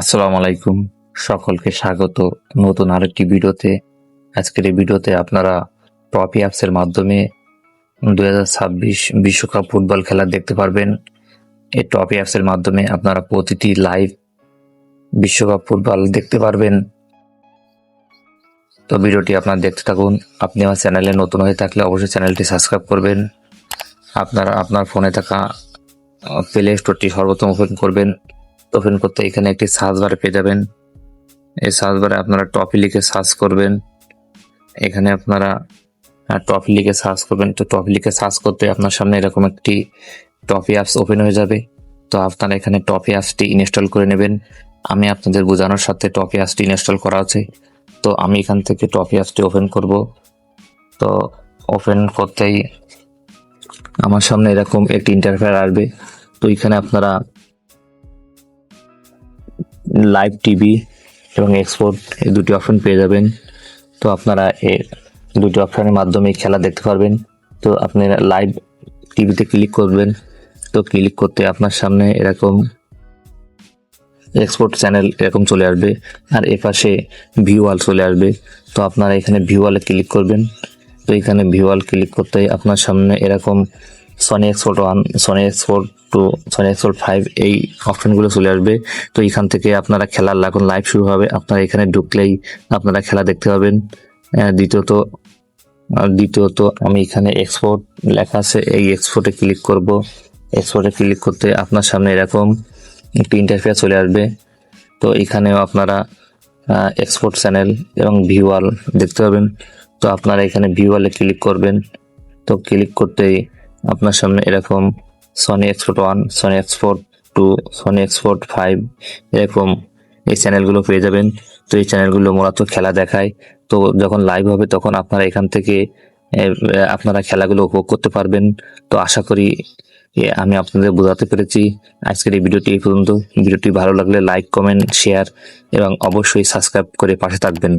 আসসালামু আলাইকুম, সকলকে স্বাগত নতুন আরেকটি ভিডিওতে। আজকের এই ভিডিওতে আপনারা টপি অ্যাপসের মাধ্যমে 2026 বিশ্বকাপ ফুটবল খেলা দেখতে পারবেন। এই টপি অ্যাপসের মাধ্যমে আপনারা প্রতিটি লাইভ বিশ্বকাপ ফুটবল দেখতে পারবেন। তো ভিডিওটি আপনারা দেখতে থাকুন। আপনি আমার চ্যানেলে নতুন হয়ে থাকলে অবশ্যই চ্যানেলটি সাবস্ক্রাইব করবেন। আপনারা আপনার ফোনে থাকা প্লে স্টোরটি সর্বপ্রথম ওপেন করবেন। ওপেন করতে এখানে একটি সার্চ বারে পেয়ে যাবেন। এই সার্চ বারে আপনারা টপি লিখে সার্চ করবেন। এখানে আপনারা টপি লিখে সার্চ করবেন। তো টপি লিখে সার্চ করতে আপনার সামনে এরকম একটি টপি অ্যাপস ওপেন হয়ে যাবে। তো আপনারা এখানে টপি অ্যাপসটি ইনস্টল করে নেবেন। আমি আপনাদের বোঝানোর সাথে টপি অ্যাপসটি ইনস্টল করা আছে। তো আমি এখান থেকে টপি অ্যাপসটি ওপেন করব। তো ওপেন করতেই আমার সামনে এরকম একটি ইন্টারফেস আসবে। তো এখানে আপনারা লাইভ টিভি এবং এক্সপোর্ট এই দুটি অপশন পেয়ে যাবেন। তো আপনারা এই দুটি অপশনের মাধ্যমে খেলা দেখতে পারবেন। তো আপনারা লাইভ টিভিতে ক্লিক করবেন। তো ক্লিক করতে আপনার সামনে এরকম এক্সপোর্ট চ্যানেল এরকম চলে আসবে, আর এপাশে ভিউয়াল চলে আসবে। তো আপনারা এখানে ভিউয়ালে ক্লিক করবেন। তো এখানে ভিউয়াল ক্লিক করতেই আপনার সামনে এরকম Sony export 1, Sony export 2, Sony export 5 এই অপশনগুলো চলে আসবে। তো এখান থেকে আপনারা খেলার এখন লাইভ শুরু হবে। আপনারা এখানে ঢুকলেই আপনারা খেলা দেখতে পাবেন। দ্বিতীয়ত আমি এখানে এক্সপোর্ট লেখা আছে, এই এক্সপোর্টে ক্লিক করব। এক্সপোর্টে ক্লিক করতে আপনার সামনে এরকম একটি ইন্টারফেস চলে আসবে। তো এখানেও আপনারা এক্সপোর্ট চ্যানেল এবং ভিউয়াল দেখতে পাবেন। তো আপনারা এখানে ভিউয়ালে ক্লিক করবেন। তো ক্লিক করতেই আপনার সামনে এরকম Sony export 1, Sony export 2, Sony export 5 এরকম এই চ্যানেলগুলো পেয়ে যাবেন। তো এই চ্যানেলগুলো মূলত খেলা দেখায়। তো যখন লাইভ হবে তখন আপনারা এখান থেকে আপনারা খেলাগুলো উপভোগ করতে পারবেন। তো আশা করি আমি আপনাদের বোঝাতে পেরেছি। আজকের এই ভিডিওটি এই পর্যন্ত। ভিডিওটি ভালো লাগলে লাইক, কমেন্ট, শেয়ার এবং অবশ্যই সাবস্ক্রাইব করে পাশে থাকবেন।